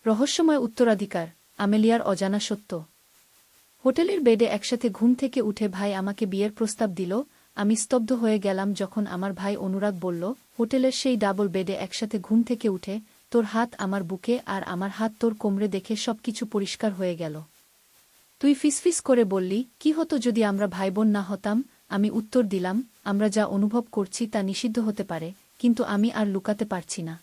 রহস্যময় উত্তরাধিকার, আমেলিয়ার অজানা সত্য। হোটেলের বেডে একসাথে ঘুম থেকে উঠে ভাই আমাকে বিয়ের প্রস্তাব দিল। আমি স্তব্ধ হয়ে গেলাম যখন আমার ভাই অনুরাগ বলল, হোটেলের সেই ডাবল বেডে একসাথে ঘুম থেকে উঠে তোর হাত আমার বুকে আর আমার হাত তোর কোমরে দেখে সবকিছু পরিষ্কার হয়ে গেল। তুই ফিসফিস করে বললি, কি হতো যদি আমরা ভাইবোন না হতাম? আমি উত্তর দিলাম, আমরা যা অনুভব করছি তা নিষিদ্ধ হতে পারে, কিন্তু আমি আর লুকাতে পারছি না।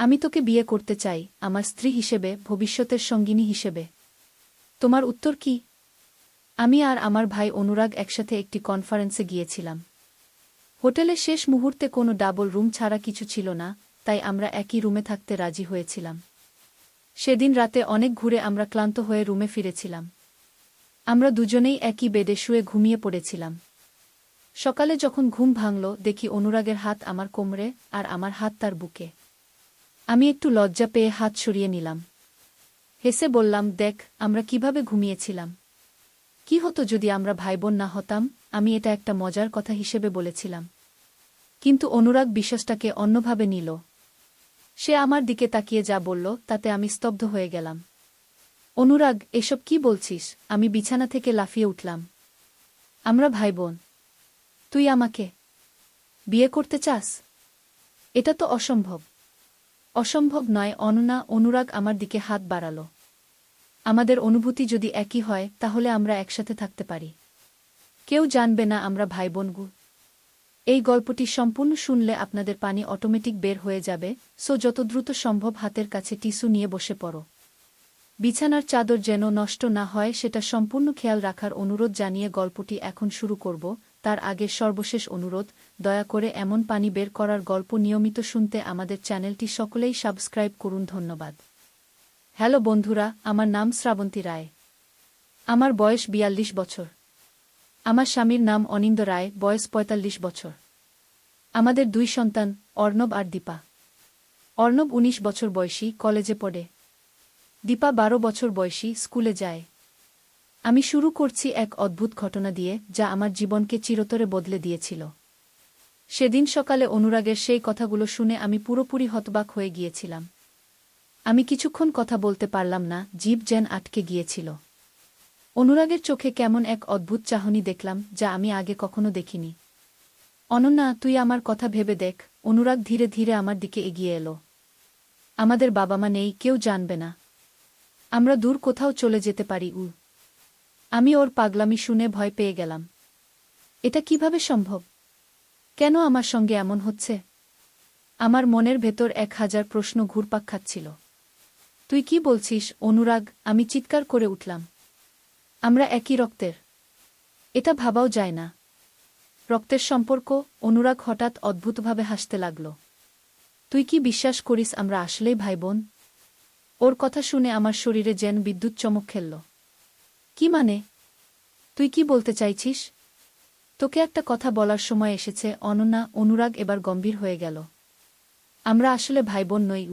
আমি তোকে বিয়ে করতে চাই, আমার স্ত্রী হিসেবে, ভবিষ্যতের সঙ্গিনী হিসেবে। তোমার উত্তর কি? আমি আর আমার ভাই অনুরাগ একসাথে একটি কনফারেন্সে গিয়েছিলাম। হোটেলে শেষ মুহূর্তে কোনো ডাবল রুম ছাড়া কিছু ছিল না, তাই আমরা একই রুমে থাকতে রাজি হয়েছিলাম। সেদিন রাতে অনেক ঘুরে আমরা ক্লান্ত হয়ে রুমে ফিরেছিলাম। আমরা দুজনেই একই বেডে শুয়ে ঘুমিয়ে পড়েছিলাম। সকালে যখন ঘুম ভাঙল, দেখি অনুরাগের হাত আমার কোমরে আর আমার হাত তার বুকে। আমি একটু লজ্জা পেয়ে হাত সরিয়ে নিলাম। হেসে বললাম, দেখ আমরা কিভাবে ঘুমিয়েছিলাম। কি হতো যদি আমরা ভাইবোন না হতাম? আমি এটা একটা মজার কথা হিসেবে বলেছিলাম। কিন্তু অনুরাগ বিশ্বাসটাকে অন্যভাবে নিল। সে আমার দিকে তাকিয়ে যা বলল তাতে আমি স্তব্ধ হয়ে গেলাম। অনুরাগ, এসব কি বলছিস? আমি বিছানা থেকে লাফিয়ে উঠলাম। আমরা ভাইবোন? তুই আমাকে বিয়ে করতে চাস? এটা তো অসম্ভব। অসম্ভব নয় অননা। অনুরাগ আমার দিকে হাত বাড়াল। আমাদের অনুভূতি যদি একই হয় তাহলে আমরা একসাথে থাকতে পারি। কেউ জানবে না আমরা ভাইবোন। এই গল্পটি সম্পূর্ণ শুনলে আপনাদের পানি অটোমেটিক বের হয়ে যাবে, সো যত দ্রুত সম্ভব হাতের কাছে টিস্যু নিয়ে বসে পড়ো। বিছানার চাদর যেন নষ্ট না হয় সেটা সম্পূর্ণ খেয়াল রাখার অনুরোধ জানিয়ে গল্পটি এখন শুরু করব। তার আগে সর্বশেষ অনুরোধ, দয়া করে এমন পানি বের করার গল্প নিয়মিত শুনতে আমাদের চ্যানেলটি সকলেই সাবস্ক্রাইব করুন। ধন্যবাদ। হ্যালো বন্ধুরা, আমার নাম শ্রাবন্তী রায়। আমার বয়স ৪২ বছর। আমার স্বামীর নাম অনিন্দ রায়, বয়স ৪৫ বছর। আমাদের ২ সন্তান, অর্ণব আর দীপা। অর্ণব ১৯ বছর বয়সী, কলেজে পড়ে। দীপা ১২ বছর বয়সী, স্কুলে যায়। আমি শুরু করছি এক অদ্ভুত ঘটনা দিয়ে, যা আমার জীবনকে চিরতরে বদলে দিয়েছিল। সেদিন সকালে অনুরাগের সেই কথাগুলো শুনে আমি পুরোপুরি হতবাক হয়ে গিয়েছিলাম। আমি কিছুক্ষণ কথা বলতে পারলাম না, জিভ যেন আটকে গিয়েছিল। অনুরাগের চোখে কেমন এক অদ্ভুত চাহনি দেখলাম, যা আমি আগে কখনো দেখিনি। অনন্যা, তুই আমার কথা ভেবে দেখ। অনুরাগ ধীরে ধীরে আমার দিকে এগিয়ে এলো। আমাদের বাবা মা নেই, কেউ জানবে না। আমরা দূর কোথাও চলে যেতে পারি। আমি ওর পাগলামি শুনে ভয় পেয়ে গেলাম। এটা কিভাবে সম্ভব? কেন আমার সঙ্গে এমন হচ্ছে? আমার মনের ভেতর ১০০০ প্রশ্ন ঘুরপাক খাচ্ছিল। তুই কি বলছিস অনুরাগ? আমি চিৎকার করে উঠলাম। আমরা একই রক্তের। এটা ভাবাও যায় না। রক্তের সম্পর্ক? অনুরাগ হঠাৎ অদ্ভুতভাবে হাসতে লাগল। তুই কি বিশ্বাস করিস আমরা আসলেই ভাইবোন? ওর কথা শুনে আমার শরীরে যেন বিদ্যুৎ চমক খেলল। কি মানে? তুই কি বলতে চাইছিস? তোকে একটা কথা বলার সময় এসেছে অনন্যা। অনুরাগ এবার গম্ভীর হয়ে গেল। আমরা আসলে ভাইবোন নই।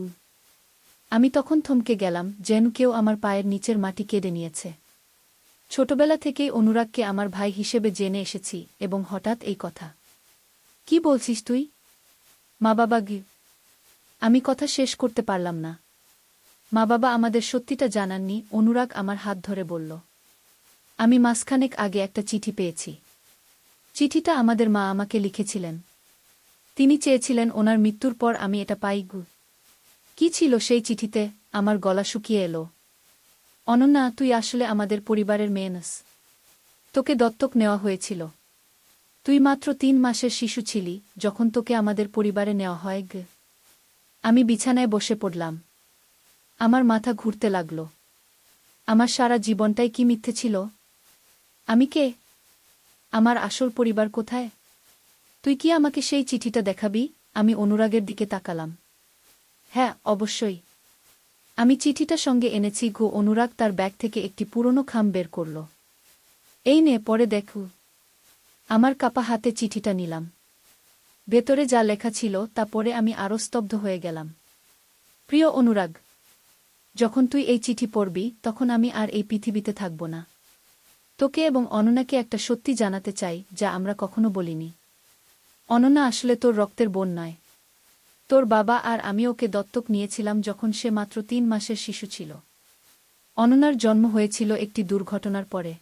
আমি তখন থমকে গেলাম, যেন কেউ আমার পায়ের নিচের মাটি কেড়ে নিয়েছে। ছোটবেলা থেকেই অনুরাগকে আমার ভাই হিসেবে জেনে এসেছি, এবং হঠাৎ এই কথা। কি বলছিস তুই? মা বাবা আমি কথা শেষ করতে পারলাম না। মা বাবা আমাদের সত্যিটা জানাননি। অনুরাগ আমার হাত ধরে বলল, আমি মাসখানেক আগে একটা চিঠি পেয়েছি। চিঠিটা আমাদের মা আমাকে লিখেছিলেন। তিনি চেয়েছিলেন ওনার মৃত্যুর পর আমি এটা পাই। কি ছিল সেই চিঠিতে? আমার গলা শুকিয়ে এলো। অনন্যা, তুই আসলে আমাদের পরিবারের মেয়ে নস। তোকে দত্তক নেওয়া হয়েছিল। তুই মাত্র ৩ মাসের শিশু ছিলি যখন তোকে আমাদের পরিবারে নেওয়া হয়। আমি বিছানায় বসে পড়লাম। আমার মাথা ঘুরতে লাগল। আমার সারা জীবনটাই কি মিথ্যে ছিল? আমি কে? আমার আসল পরিবার কোথায়? তুই কি আমাকে সেই চিঠিটা দেখাবি? আমি অনুরাগের দিকে তাকালাম। হ্যাঁ, অবশ্যই। আমি চিঠিটা সঙ্গে এনেছি। অনুরাগ তার ব্যাগ থেকে একটি পুরনো খাম বের করল। এই নে, পড়ে দেখু। আমার কাপা হাতে চিঠিটা নিলাম। ভেতরে যা লেখা ছিল তা পড়ে আমি আরও স্তব্ধ হয়ে গেলাম। প্রিয় অনুরাগ, যখন তুই এই চিঠি পড়বি তখন আমি আর এই পৃথিবীতে থাকব না। তোকে এবং অনন্যাকে একটা সত্যি জানাতে চাই, যা আমরা কখনো বলিনি। অনন্যা আসলে তোর রক্তের বোন নয়। তোর বাবা আর আমি ওকে দত্তক নিয়েছিলাম যখন সে মাত্র 3 মাসের শিশু ছিল। অননার জন্ম হয়েছিল একটি দুর্ঘটনার পরে।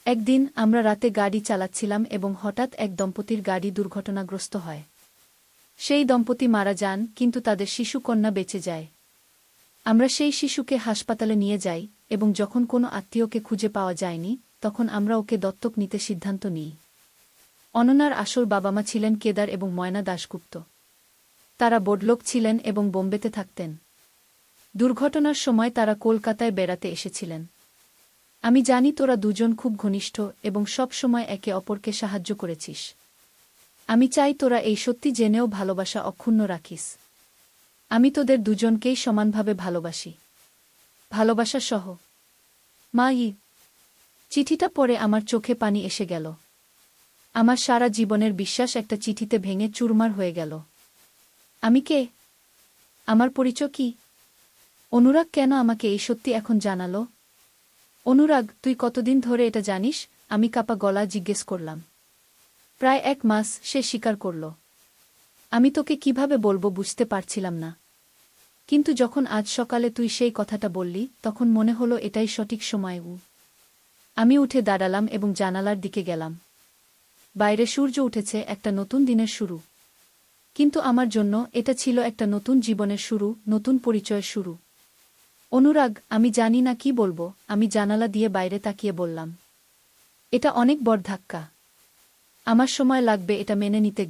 একদিন আমরা রাতে গাড়ি চালাচ্ছিলাম এবং হঠাৎ এক দম্পতির গাড়ি দুর্ঘটনাগ্রস্ত হয়। সেই দম্পতি মারা যান, কিন্তু তাদের শিশুকন্যা বেঁচে যায়। আমরা সেই শিশুকে হাসপাতালে নিয়ে যাই এবং যখন কোনো আত্মীয়কে খুঁজে পাওয়া যায়নি, তখন আমরা ওকে দত্তক নিতে সিদ্ধান্ত নিই। অননার আসল বাবা-মা ছিলেন কেদার এবং ময়না দাশগুপ্ত। তারা বড়লোক ছিলেন এবং বোম্বেতে থাকতেন। দুর্ঘটনার সময় তারা কলকাতায় বেড়াতে এসেছিলেন। আমি জানি তোরা দুজন খুব ঘনিষ্ঠ এবং সব সময় একে অপরকে সাহায্য করেছিস। আমি চাই তোরা এই সত্যি জেনেও ভালোবাসা অক্ষুণ্ণ রাখিস। আমি তোদের দুজনকেই সমানভাবে ভালোবাসি। ভালোবাসা সহ, মা-ই। চিঠিটা পড়ে আমার চোখে পানি এসে গেল। আমার সারা জীবনের বিশ্বাস একটা চিঠিতে ভেঙে চুরমার হয়ে গেল। আমি কে? আমার পরিচয় কি? অনুরাগ কেন আমাকে এই সত্যি এখন জানালো? অনুরাগ, তুই কতদিন ধরে এটা জানিস? আমি কাপা গলা জিজ্ঞেস করলাম। প্রায় 1 মাস, সে স্বীকার করল। আমি তোকে কিভাবে বলবো বুঝতে পারছিলাম না। কিন্তু যখন আজ সকালে তুই সেই কথাটা বললি, তখন মনে হলো এটাই সঠিক সময়। আমি উঠে দাঁড়ালাম এবং জানালার দিকে গেলাম। বাইরে সূর্য উঠেছে, একটা নতুন দিনের শুরু। কিন্তু আমার জন্য এটা ছিল একটা নতুন জীবনের শুরু, নতুন পরিচয়ের শুরু। অনুরাগ, আমি জানি না কি বলবো। আমি জানালা দিয়ে বাইরে তাকিয়ে বললাম, এটা অনেক বড় ধাক্কা। আমার সময় লাগবে এটা মেনে নিতে।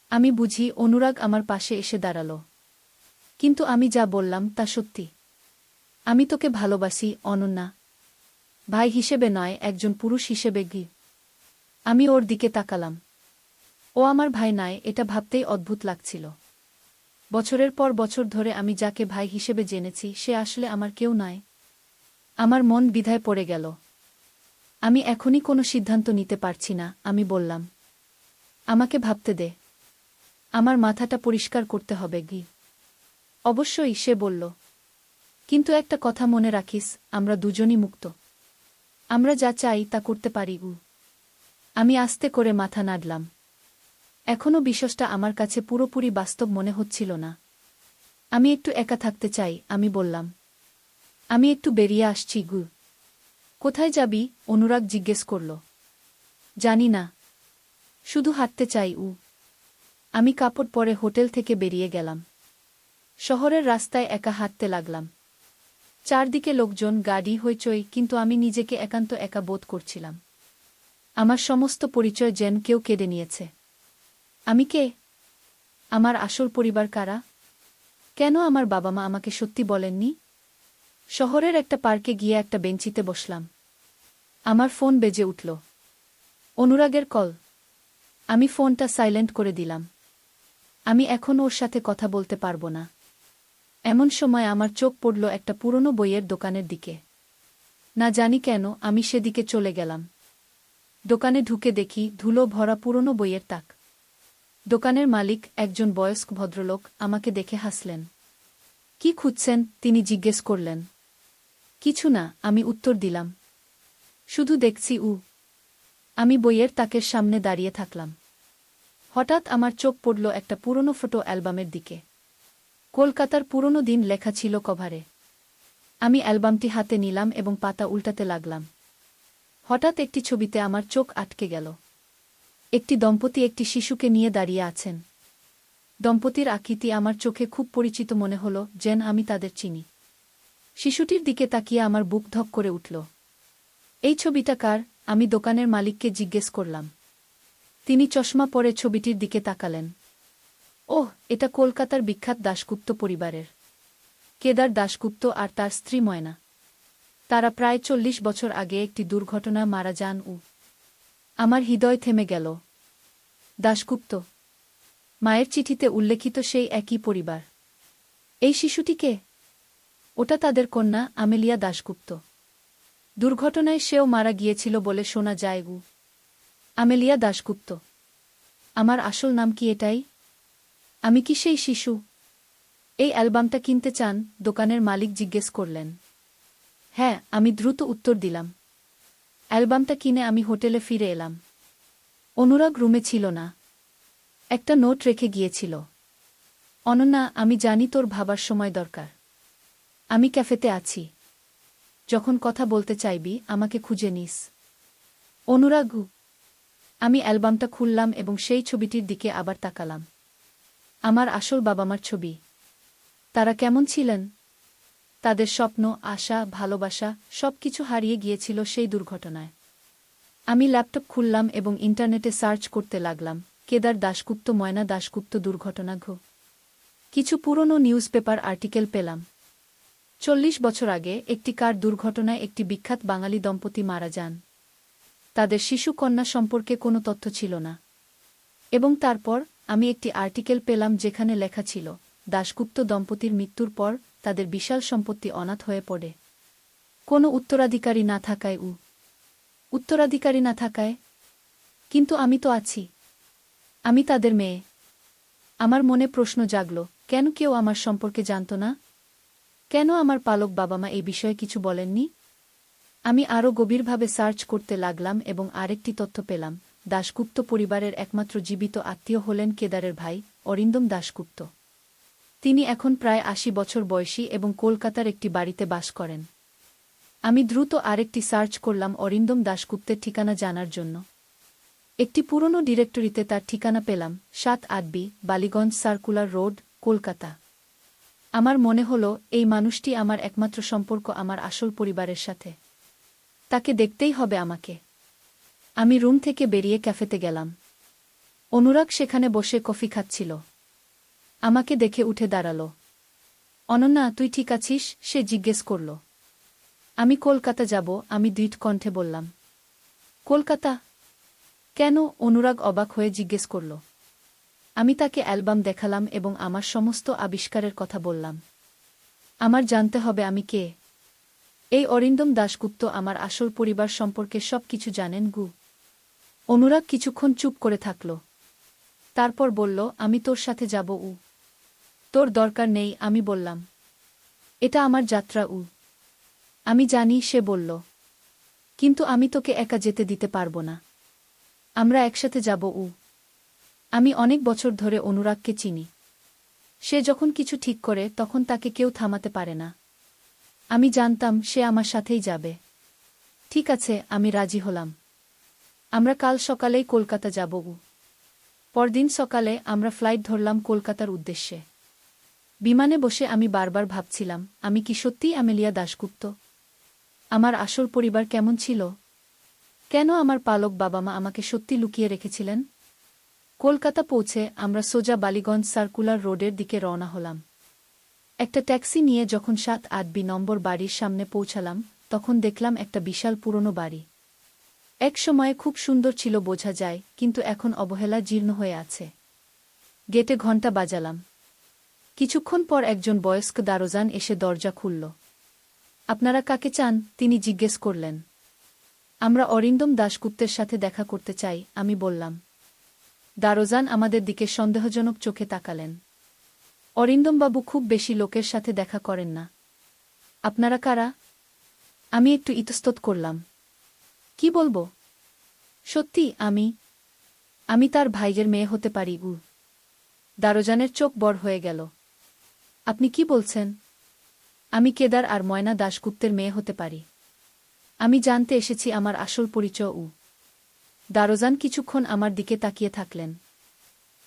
আমি বুঝি। অনুরাগ আমার পাশে এসে দাঁড়াল। কিন্তু আমি যা বললাম তা সত্যি। আমি তোকে ভালোবাসি, অনন্যা। ভাই হিসেবে নয়, একজন পুরুষ হিসেবে। আমি ওর দিকে তাকালাম। ও আমার ভাই নয়, এটা ভাবতেই অদ্ভুত লাগছিল। বছরের পর বছর ধরে আমি যাকে ভাই হিসেবে জেনেছি, সে আসলে আমার কেউ নয়। আমার মন দ্বিধায় পড়ে গেল। আমি এখনই কোনো সিদ্ধান্ত নিতে পারছি না, আমি বললাম। আমাকে ভাবতে দে। আমার মাথাটা পরিষ্কার করতে হবে। অবশ্যই, সে বলল। কিন্তু একটা কথা মনে রাখিস, আমরা দুজনই মুক্ত। আমরা যা চাই তা করতে পারি। আমি আস্তে করে মাথা নাড়লাম। এখনও বিশ্বাসটা আমার কাছে পুরোপুরি বাস্তব মনে হচ্ছিল না। আমি একটু একা থাকতে চাই, আমি বললাম। আমি একটু বেরিয়ে আসছি। কোথায় যাবি? অনুরাগ জিজ্ঞেস করল। জানি না, শুধু হাঁটতে চাই। আমি কাপড় পরে হোটেল থেকে বেরিয়ে গেলাম। শহরের রাস্তায় একা হাঁটতে লাগলাম। চারদিকে লোকজন, গাড়ি, হইচই, কিন্তু আমি নিজেকে একান্ত একা বোধ করছিলাম। আমার সমস্ত পরিচয় যেন কেউ কেড়ে নিয়েছে। আমি কে? আমার আসল পরিবার কারা? কেন আমার বাবা-মা আমাকে সত্যি বলেননি? শহরের একটা পার্কে গিয়ে একটা বেঞ্চিতে বসলাম। আমার ফোন বেজে উঠল। অনুরাগের কল। আমি ফোনটা সাইলেন্ট করে দিলাম। আমি এখন ওর সাথে কথা বলতে পারবো না। এমন সময় আমার চোখ পড়ল একটা পুরনো বইয়ের দোকানের দিকে। না জানি কেন আমি সেদিকে চলে গেলাম। দোকানে ঢুকে দেখি ধুলো ভরা পুরনো বইয়ের তাক। দোকানের মালিক, একজন বয়স্ক ভদ্রলোক, আমাকে দেখে হাসলেন। কি খুঁজছেন? তিনি জিজ্ঞেস করলেন। কিছু না, আমি উত্তর দিলাম। শুধু দেখছি। আমি বইয়ের তাকের সামনে দাঁড়িয়ে থাকলাম। হঠাৎ আমার চোখ পড়ল একটা পুরনো ফটো অ্যালবামের দিকে। কলকাতার পুরনো দিন লেখা ছিল কভারে। আমি অ্যালবামটি হাতে নিলাম এবং পাতা উল্টাতে লাগলাম। হঠাৎ একটি ছবিতে আমার চোখ আটকে গেল। একটি দম্পতি একটি শিশুকে নিয়ে দাঁড়িয়ে আছেন। দম্পতির আকৃতি আমার চোখে খুব পরিচিত মনে হল, যেন আমি তাদের চিনি। শিশুটির দিকে তাকিয়ে আমার বুক ধক করে উঠল। এই ছবিটা কার? আমি দোকানের মালিককে জিজ্ঞেস করলাম। তিনি চশমা পরে ছবিটির দিকে তাকালেন। ওহ, এটা কলকাতার বিখ্যাত দাশগুপ্ত পরিবারের কেদার দাশগুপ্ত আর তার স্ত্রী ময়না। তারা প্রায় 40 বছর আগে একটি দুর্ঘটনায় মারা যান। আমার হৃদয় থেমে গেল। দাশগুপ্ত। মায়ের চিঠিতে উল্লেখিত সেই একই পরিবার। এই শিশুটিকে? ওটা তাদের কন্যা, আমেলিয়া দাশগুপ্ত। দুর্ঘটনায় সেও মারা গিয়েছিল বলে শোনা যায়। আমেলিয়া দাশগুপ্ত। আমার আসল নাম কি এটাই? আমি কি সেই শিশু? এই অ্যালবামটা কিনতে চান? দোকানের মালিক জিজ্ঞেস করলেন। হ্যাঁ, আমি দ্রুত উত্তর দিলাম। অ্যালবামটা কিনে আমি হোটেলে ফিরে এলাম। অনুরাগ রুমে ছিল না। একটা নোট রেখে গিয়েছিল। অনন্যা, আমি জানি তোর ভাবার সময় দরকার। আমি ক্যাফেতে আছি। যখন কথা বলতে চাইবি আমাকে খুঁজে নিস। অনুরাগ। আমি অ্যালবামটা খুললাম এবং সেই ছবিটির দিকে আবার তাকালাম। আমার আসল বাবা-মার ছবি। তারা কেমন ছিলেন? তাদের স্বপ্ন, আশা, ভালোবাসা সবকিছু হারিয়ে গিয়েছিল সেই দুর্ঘটনায়। আমি ল্যাপটপ খুললাম এবং ইন্টারনেটে সার্চ করতে লাগলাম, কেদার দাশগুপ্ত, ময়না দাশগুপ্ত দুর্ঘটনা। কিছু পুরনো নিউজ পেপার আর্টিকেল পেলাম। ৪০ বছর আগে একটি কার দুর্ঘটনায় একটি বিখ্যাত বাঙালি দম্পতি মারা যান। তাদের শিশু কন্যা সম্পর্কে কোনো তথ্য ছিল না। এবং তারপর আমি একটি আর্টিকেল পেলাম যেখানে লেখা ছিল, দাশগুপ্ত দম্পতির মৃত্যুর পর তাদের বিশাল সম্পত্তি অনাথ হয়ে পড়ে। কোনো উত্তরাধিকারী না থাকায়। উত্তরাধিকারী না থাকায়? কিন্তু আমি তো আছি। আমি তাদের মেয়ে। আমার মনে প্রশ্ন জাগল, কেন কেউ আমার সম্পর্কে জানত না? কেন আমার পালক বাবা-মা এই বিষয়ে কিছু বলেননি? আমি আরও গভীরভাবে সার্চ করতে লাগলাম এবং আরেকটি তথ্য পেলাম, দাশগুপ্ত পরিবারের একমাত্র জীবিত আত্মীয় হলেন কেদারের ভাই, অরিন্দম দাশগুপ্ত। তিনি এখন প্রায় ৮০ বছর বয়সী এবং কলকাতার একটি বাড়িতে বাস করেন। আমি দ্রুত আরেকটি সার্চ করলাম অরিন্দম দাশগুপ্তের ঠিকানা জানার জন্য। একটি পুরনো ডিরেক্টরিতে তার ঠিকানা পেলাম, ৭-৮বি, বালিগঞ্জ সার্কুলার রোড, কলকাতা। আমার মনে হল এই মানুষটি আমার একমাত্র সম্পর্ক আমার আসল পরিবারের সাথে। তাকে দেখতেই হবে আমাকে। আমি রুম থেকে বেরিয়ে ক্যাফেতে গেলাম। অনুরাগ সেখানে বসে কফি খাচ্ছিল। আমাকে দেখে উঠে দাঁড়াল। অনন্যা, তুই ঠিক আছিস? সে জিজ্ঞেস করল। আমি কলকাতা যাব, আমি দৃঢ় কণ্ঠে বললাম। কলকাতা? কেন? অনুরাগ অবাক হয়ে জিজ্ঞেস করল। আমি তাকে অ্যালবাম দেখালাম এবং আমার সমস্ত আবিষ্কারের কথা বললাম। আমার জানতে হবে আমি কে। এই অরিন্দম দাশগুপ্ত আমার আসল পরিবার সম্পর্কে সব কিছু জানেন। অনুরাগ কিছুক্ষণ চুপ করে থাকল। তারপর বলল, আমি তোর সাথে যাব। তোর দরকার নেই, আমি বললাম। এটা আমার যাত্রা। আমি জানি, সে বলল। কিন্তু আমি তোকে একা যেতে দিতে পারব না। আমরা একসাথে যাব। আমি অনেক বছর ধরে অনুরাগকে চিনি। সে যখন কিছু ঠিক করে তখন তাকে কেউ থামাতে পারে না। আমি জানতাম সে আমার সাথেই যাবে। ঠিক আছে, আমি রাজি হলাম। আমরা কাল সকালেই কলকাতা যাব। পরদিন সকালে আমরা ফ্লাইট ধরলাম কলকাতার উদ্দেশ্যে। বিমানে বসে আমি বারবার ভাবছিলাম, আমি কি সত্যিই আমেলিয়া দাশগুপ্ত? আমার আসল পরিবার কেমন ছিল? কেন আমার পালক বাবা-মা আমাকে সত্যি লুকিয়ে রেখেছিলেন? কলকাতা পৌঁছে আমরা সোজা বালিগঞ্জ সার্কুলার রোডের দিকে রওনা হলাম। একটা ট্যাক্সি নিয়ে যখন ৭-৮বি নম্বর বাড়ির সামনে পৌঁছালাম, তখন দেখলাম একটা বিশাল পুরনো বাড়ি। এক সময়ে খুব সুন্দর ছিল বোঝা যায়, কিন্তু এখন অবহেলা জীর্ণ হয়ে আছে। গেটে ঘণ্টা বাজালাম। কিছুক্ষণ পর একজন বয়স্ক দারোজান এসে দরজা খুলল। আপনারা কাকে চান? তিনি জিজ্ঞেস করলেন। আমরা অরিন্দম দাশগুপ্তের সাথে দেখা করতে চাই, আমি বললাম। দারোজান আমাদের দিকে সন্দেহজনক চোখে তাকালেন। অরিন্দমবাবু খুব বেশি লোকের সাথে দেখা করেন না। আপনারা কারা? আমি একটু ইতস্তত করলাম। কি বলবো? সত্যি, আমি তার ভাইয়ের মেয়ে হতে পারি। দারোজানের চোখ বড় হয়ে গেল। আপনি কি বলছেন? আমি কেদার আর ময়না দাশগুপ্তের মেয়ে হতে পারি। আমি জানতে এসেছি আমার আসল পরিচয়। দারোজান কিছুক্ষণ আমার দিকে তাকিয়ে থাকলেন।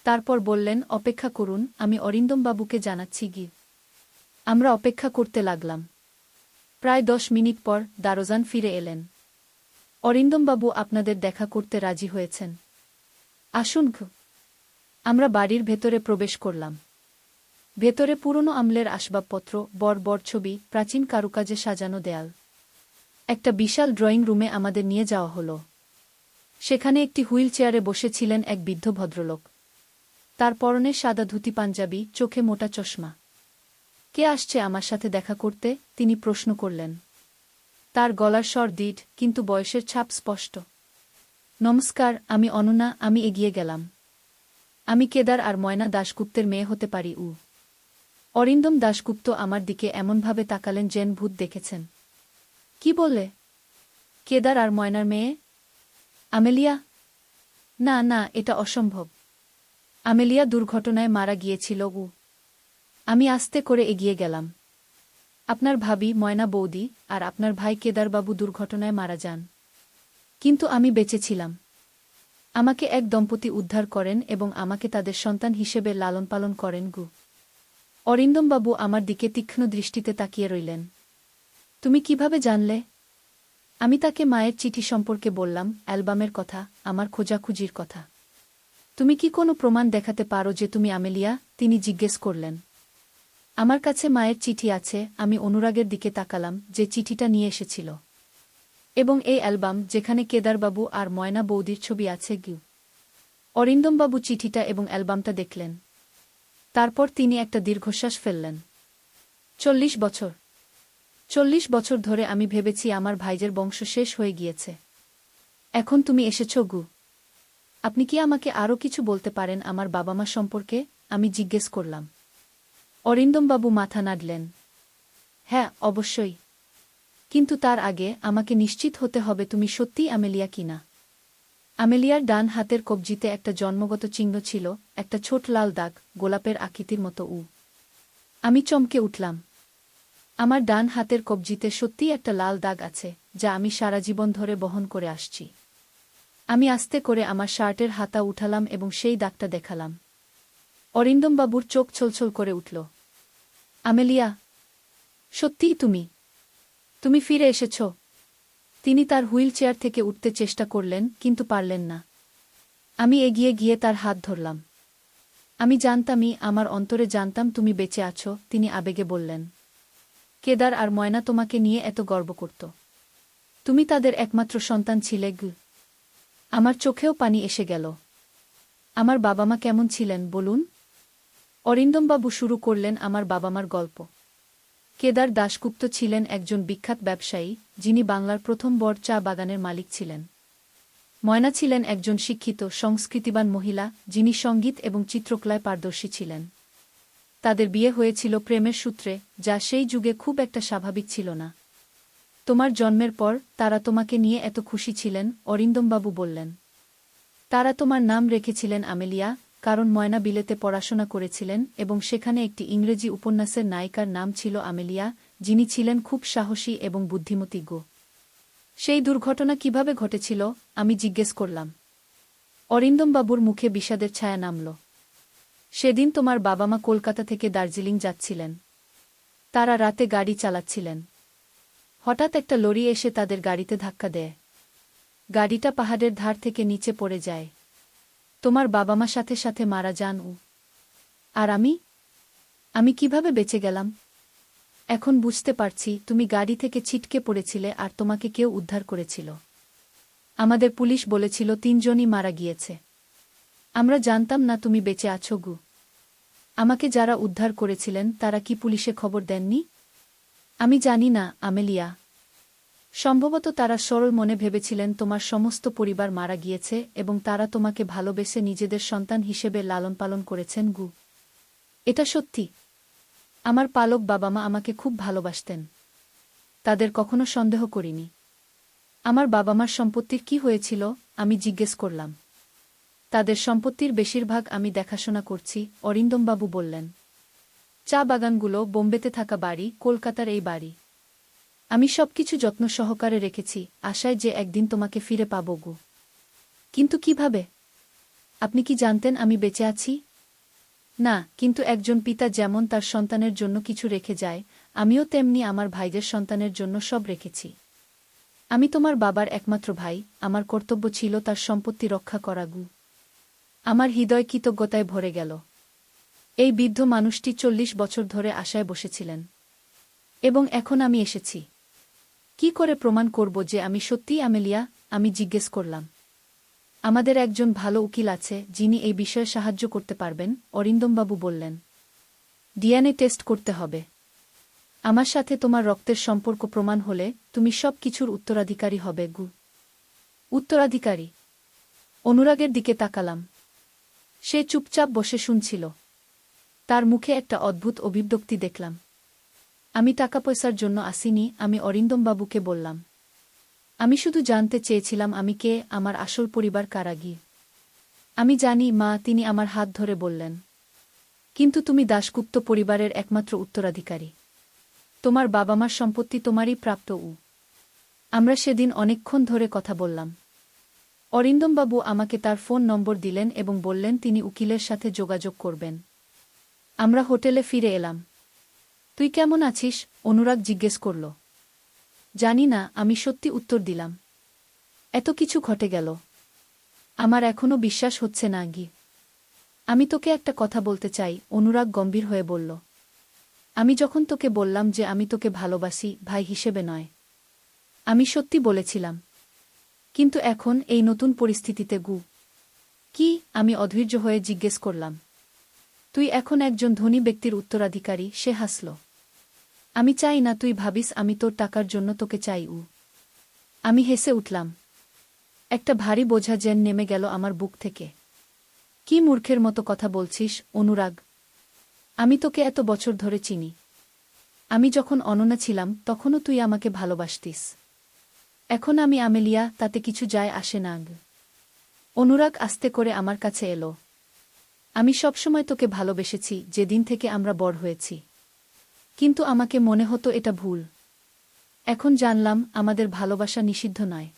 তারপর বললেন, অপেক্ষা করুন, আমি অরিন্দমবাবুকে জানাচ্ছি। আমরা অপেক্ষা করতে লাগলাম। প্রায় ১০ মিনিট পর দারোজান ফিরে এলেন। অরিন্দমবাবু আপনাদের দেখা করতে রাজি হয়েছেন। আসুন। আমরা বাড়ির ভেতরে প্রবেশ করলাম। ভেতরে পুরনো আমলের আসবাবপত্র, বড় ছবি, প্রাচীন কারুকাজে সাজানো দেয়াল। একটা বিশাল ড্রয়িং রুমে আমাদের নিয়ে যাওয়া হলো। সেখানে একটি হুইল চেয়ারে বসেছিলেন এক বৃদ্ধ ভদ্রলোক। তার পরনে সাদা ধুতি পাঞ্জাবি, চোখে মোটা চশমা। কে আসছে আমার সাথে দেখা করতে? তিনি প্রশ্ন করলেন। তার গলার স্বর দৃঢ়, কিন্তু বয়সের ছাপ স্পষ্ট। নমস্কার, আমি অনন্যা। আমি এগিয়ে গেলাম। আমি কেদার আর ময়না দাশগুপ্তের মেয়ে হতে পারি। অরিন্দম দাশগুপ্ত আমার দিকে এমনভাবে তাকালেন যেন ভূত দেখেছেন। কি বলে? কেদার আর ময়নার মেয়ে? আমেলিয়া? না, এটা অসম্ভব। আমেলিয়া দুর্ঘটনায় মারা গিয়েছিল। আমি আস্তে করে এগিয়ে গেলাম। আপনার ভাবি ময়না বৌদি আর আপনার ভাই কেদারবাবু দুর্ঘটনায় মারা যান। কিন্তু আমি বেঁচে ছিলাম। আমাকে এক দম্পতি উদ্ধার করেন এবং আমাকে তাদের সন্তান হিসেবে লালন পালন করেন গু। অরিন্দমবাবু আমার দিকে তীক্ষ্ণ দৃষ্টিতে তাকিয়ে রইলেন। তুমি কিভাবে জানলে? আমি তাকে মায়ের চিঠি সম্পর্কে বললাম, অ্যালবামের কথা, আমার খোঁজাখুঁজির কথা। তুমি কি কোনো প্রমাণ দেখাতে পারো যে তুমি আমেলিয়া? তিনি জিজ্ঞেস করলেন। আমার কাছে মায়ের চিঠি আছে। আমি অনুরাগের দিকে তাকালাম, যে চিঠিটা নিয়ে এসেছিল। এবং এই অ্যালবাম, যেখানে কেদারবাবু আর ময়না বৌদির ছবি আছে গু। অরিন্দমবাবু চিঠিটা এবং অ্যালবামটা দেখলেন। তারপর তিনি একটা দীর্ঘশ্বাস ফেললেন। 40 বছর। 40 বছর ধরে আমি ভেবেছি আমার ভাইজের বংশ শেষ হয়ে গিয়েছে। এখন তুমি এসেছ গু। আপনি কি আমাকে আরও কিছু বলতে পারেন আমার বাবা মা সম্পর্কে? আমি জিজ্ঞেস করলাম। অরিন্দমবাবু মাথা নাড়লেন। হ্যাঁ, অবশ্যই। কিন্তু তার আগে আমাকে নিশ্চিত হতে হবে তুমি সত্যিই আমেলিয়া কিনা। আমেলিয়ার ডান হাতের কবজিতে একটা জন্মগত চিহ্ন ছিল, একটা ছোট লাল দাগ, গোলাপের আকৃতির মতো আমি চমকে উঠলাম। আমার ডান হাতের কবজিতে সত্যিই একটা লাল দাগ আছে, যা আমি সারা জীবন ধরে বহন করে আসছি। আমি আস্তে করে আমার শার্টের হাতা উঠালাম এবং সেই দাগটা দেখালাম। অরিন্দমবাবুর চোখ ছলছল করে উঠল। আমেলিয়া, সত্যিই তুমি? তুমি ফিরে এসেছ? তিনি তার হুইল চেয়ার থেকে উঠতে চেষ্টা করলেন, কিন্তু পারলেন না। আমি এগিয়ে গিয়ে তার হাত ধরলাম। আমি জানতামই, আমার অন্তরে জানতাম তুমি বেঁচে আছো, তিনি আবেগে বললেন। কেদার আর ময়না তোমাকে নিয়ে এত গর্ব করত। তুমি তাদের একমাত্র সন্তান ছিলে গু। আমার চোখেও পানি এসে গেল। আমার বাবা মা কেমন ছিলেন বলুন? অরিন্দমবাবু শুরু করলেন আমার বাবা মার গল্প। কেদার দাশগুপ্ত ছিলেন একজন বিখ্যাত ব্যবসায়ী, যিনি বাংলার প্রথম বড় চা বাগানের মালিক ছিলেন। ময়না ছিলেন একজন শিক্ষিত, সংস্কৃতিবান মহিলা, যিনি সঙ্গীত এবং চিত্রকলায় পারদর্শী ছিলেন। তাদের বিয়ে হয়েছিল প্রেমের সূত্রে, যা সেই যুগে খুব একটা স্বাভাবিক ছিল না। তোমার জন্মের পর তারা তোমাকে নিয়ে এত খুশি ছিলেন, অরিন্দমবাবু বললেন। তারা তোমার নাম রেখেছিলেন আমেলিয়া, কারণ ময়না বিলেতে পড়াশোনা করেছিলেন এবং সেখানে একটি ইংরেজি উপন্যাসের নায়িকার নাম ছিল আমেলিয়া, যিনি ছিলেন খুব সাহসী এবং বুদ্ধিমতী গো। সেই দুর্ঘটনা কিভাবে ঘটেছিল? আমি জিজ্ঞেস করলাম। অরিন্দমবাবুর মুখে বিষাদের ছায়া নামল। সেদিন তোমার বাবা মা কলকাতা থেকে দার্জিলিং যাচ্ছিলেন। তারা রাতে গাড়ি চালাচ্ছিলেন। হঠাৎ একটা লরি এসে তাদের গাড়িতে ধাক্কা দেয়। গাড়িটা পাহাড়ের ধার থেকে নিচে পড়ে যায়। তোমার বাবা মা সাথে সাথে মারা যান। আর আমি কিভাবে বেঁচে গেলাম? এখন বুঝতে পারছি, তুমি গাড়ি থেকে ছিটকে পড়েছিলে আর তোমাকে কেউ উদ্ধার করেছিল। আমাদের পুলিশ বলেছিল 3 জনই মারা গিয়েছে। আমরা জানতাম না তুমি বেঁচে আছো গু। আমাকে যারা উদ্ধার করেছিলেন তারা কি পুলিশে খবর দেননি? আমি জানি না, আমেলিয়া। সম্ভবত তারা সরল মনে ভেবেছিলেন তোমার সমস্ত পরিবার মারা গিয়েছে এবং তারা তোমাকে ভালোবেসে নিজেদের সন্তান হিসেবে লালন পালন করেছেন গু। এটা সত্যি। আমার পালক বাবা মা আমাকে খুব ভালোবাসতেন। তাদের কখনো সন্দেহ করিনি। আমার বাবা মার সম্পত্তির কি হয়েছিল? আমি জিজ্ঞেস করলাম। তাদের সম্পত্তির বেশিরভাগ আমি দেখাশোনা করছি, অরিন্দমবাবু বললেন। চা বাগানগুলো, বোম্বেতে থাকা বাড়ি, কলকাতার এই বাড়ি। আমি সবকিছু যত্ন সহকারে রেখেছি, আশায় যে একদিন তোমাকে ফিরে পাব গো। কিন্তু কিভাবে? আপনি কি জানতেন আমি বেঁচে আছি? না, কিন্তু একজন পিতা যেমন তার সন্তানের জন্য কিছু রেখে যায়, আমিও তেমনি আমার ভাইদের সন্তানের জন্য সব রেখেছি। আমি তোমার বাবার একমাত্র ভাই, আমার কর্তব্য ছিল তার সম্পত্তি রক্ষা করা গু। আমার হৃদয় কৃতজ্ঞতায় ভরে গেল। এই বৃদ্ধ মানুষটি 40 বছর ধরে আশায় বসেছিলেন। এবং এখন আমি এসেছি। কি করে প্রমাণ করব যে আমি সত্যিই আমেলিয়া? আমি জিজ্ঞেস করলাম। আমাদের একজন ভালো উকিল আছে, যিনি এই বিষয়ে সাহায্য করতে পারবেন, অরিন্দমবাবু বললেন। ডিএনএ টেস্ট করতে হবে। আমার সাথে তোমার রক্তের সম্পর্ক প্রমাণ হলে তুমি সব কিছুর উত্তরাধিকারী হবে গু। উত্তরাধিকারী? অনুরাগের দিকে তাকালাম। সে চুপচাপ বসে শুনছিল। তার মুখে একটা অদ্ভুত অভিব্যক্তি দেখলাম। আমি টাকা পয়সার জন্য আসিনি, আমি অরিন্দমবাবুকে বললাম। আমি শুধু জানতে চেয়েছিলাম আমি কে, আমার আসল পরিবার কারা গি। আমি জানি মা, তিনি আমার হাত ধরে বললেন। কিন্তু তুমি দাশগুপ্ত পরিবারের একমাত্র উত্তরাধিকারী। তোমার বাবা মার সম্পত্তি তোমারই প্রাপ্ত। আমরা সেদিন অনেকক্ষণ ধরে কথা বললাম। অরিন্দমবাবু আমাকে তার ফোন নম্বর দিলেন এবং বললেন তিনি উকিলের সাথে যোগাযোগ করবেন। আমরা হোটেলে ফিরে এলাম। তুই কেমন আছিস? অনুরাগ জিজ্ঞেস করল। জানি না, আমি সত্যি উত্তর দিলাম। এত কিছু ঘটে গেল, আমার এখনো বিশ্বাস হচ্ছে না। আমি তোকে একটা কথা বলতে চাই, অনুরাগ গম্ভীর হয়ে বলল। আমি যখন তোকে বললাম যে আমি তোকে ভালোবাসি, ভাই হিসেবে নয়, আমি সত্যি বলেছিলাম। কিন্তু এখন এই নতুন পরিস্থিতিতে কি? আমি অধৈর্য হয়ে জিজ্ঞেস করলাম। তুই এখন একজন ধনী ব্যক্তির উত্তরাধিকারী। সে হাসল। আমি চাই না তুই ভাবিস আমি তোর টাকার জন্য তোকে চাই। আমি হেসে উঠলাম। একটা ভারী বোঝা যেন নেমে গেল আমার বুক থেকে। কি মূর্খের মতো কথা বলছিস অনুরাগ? আমি তোকে এত বছর ধরে চিনি। আমি যখন অনন্যা ছিলাম তখনও তুই আমাকে ভালোবাসতিস। এখন আমি আমেলিয়া, তাতে কিছু যায় আসে না। অনুরাগ আস্তে করে আমার কাছে এলো। আমি সবসময় তোকে ভালোবেসেছি যেদিন থেকে আমরা বড় হয়েছি, কিন্তু আমাকে মনে হতো এটা ভুল। এখন জানলাম আমাদের ভালোবাসা নিষিদ্ধ নয়।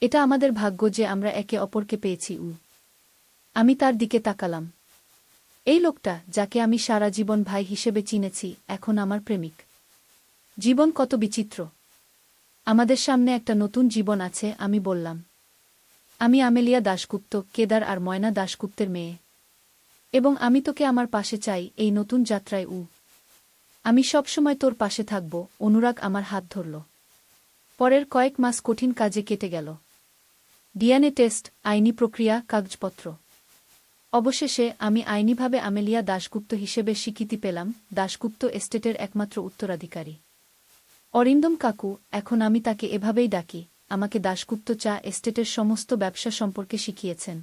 এটা আমাদের ভাগ্য যে আমরা একে অপরকে পেয়েছি। আমি তার দিকে তাকালাম। এই লোকটা, যাকে আমি সারা জীবন ভাই হিসেবে চিনেছি, এখন আমার প্রেমিক। জীবন কত বিচিত্র। আমাদের সামনে একটা নতুন জীবন আছে। আমি বললাম, আমি আমেলিয়া দাশগুপ্ত, কেদার আর ময়না দাশগুপ্তের মেয়ে, এবং আমি তোকে আমার পাশে চাই এই নতুন যাত্রায়। আমি সবসময় তোর পাশে থাকব। অনুরাগ আমার হাত ধরল। পরের কয়েক মাস কঠিন কাজে কেটে গেল। ডিএনএ টেস্ট, আইনি প্রক্রিয়া, কাগজপত্র। অবশেষে আমি আইনিভাবে আমেলিয়া দাশগুপ্ত হিসেবে স্বীকৃতি পেলাম, দাশগুপ্ত এস্টেটের একমাত্র উত্তরাধিকারী। অরিন্দম কাকু, এখন আমি তাকে এভাবেই ডাকি, আমাকে দাশগুপ্ত চা এস্টেটের সমস্ত ব্যবসা সম্পর্কে শিখিয়েছেন।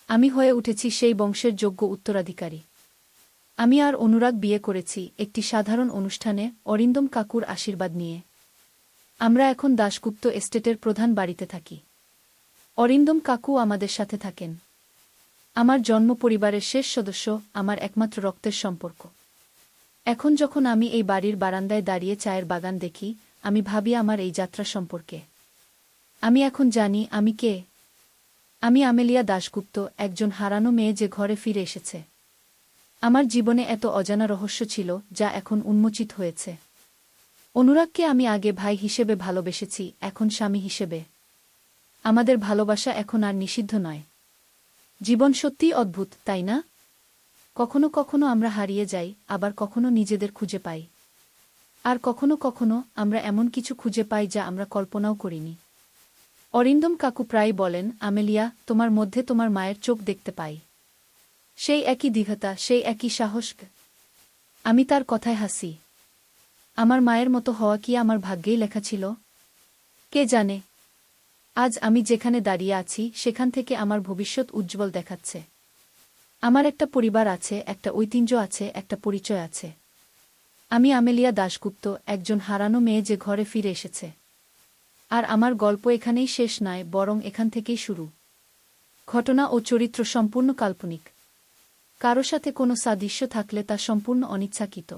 আমি হয়ে উঠেছি সেই বংশের যোগ্য উত্তরাধিকারী। আমি আর অনুরাগ বিয়ে করেছি একটি সাধারণ অনুষ্ঠানে, অরিন্দম কাকুর আশীর্বাদ নিয়ে। আমরা এখন দাশগুপ্ত এস্টেটের প্রধান বাড়িতে থাকি। অরিন্দম কাকু আমাদের সাথে থাকেন। আমার জন্ম পরিবারের শেষ সদস্য, আমার একমাত্র রক্তের সম্পর্ক। এখন যখন আমি এই বাড়ির বারান্দায় দাঁড়িয়ে চায়ের বাগান দেখি, আমি ভাবি আমার এই যাত্রা সম্পর্কে। আমি এখন জানি আমি কে। আমি আমেলিয়া দাশগুপ্ত, একজন হারানো মেয়ে যে ঘরে ফিরে এসেছে। আমার জীবনে এত অজানা রহস্য ছিল যা এখন উন্মোচিত হয়েছে। অনুরাগকে আমি আগে ভাই হিসেবে ভালোবেসেছি, এখন স্বামী হিসেবে। আমাদের ভালোবাসা এখন আর নিষিদ্ধ নয়। জীবন সত্যিই অদ্ভুত, তাই না? কখনো কখনো আমরা হারিয়ে যাই, আবার কখনো নিজেদের খুঁজে পাই। আর কখনো কখনো আমরা এমন কিছু খুঁজে পাই যা আমরা কল্পনাও করিনি। অরিন্দম কাকু প্রায় বলেন, আমেলিয়া, তোমার মধ্যে তোমার মায়ের চোখ দেখতে পাই। সেই একই দৃঢ়তা, সেই একই সাহস। আমি তার কথায় হাসি। আমার মায়ের মতো হওয়া কি আমার ভাগ্যেই লেখা ছিল? কে জানে। আজ আমি যেখানে দাঁড়িয়ে আছি সেখান থেকে আমার ভবিষ্যৎ উজ্জ্বল দেখাচ্ছে। আমার একটা পরিবার আছে, একটা ঐতিহ্য আছে, একটা পরিচয় আছে। আমি আমেলিয়া দাশগুপ্ত, একজন হারানো মেয়ে যে ঘরে ফিরে এসেছে। আর আমার গল্প এখানেই শেষ নয়, বরং এখান থেকেই শুরু। ঘটনা ও চরিত্র সম্পূর্ণ কাল্পনিক। কারো সাথে কোনো সাদৃশ্য থাকলে তা সম্পূর্ণ অনিচ্ছাকৃত।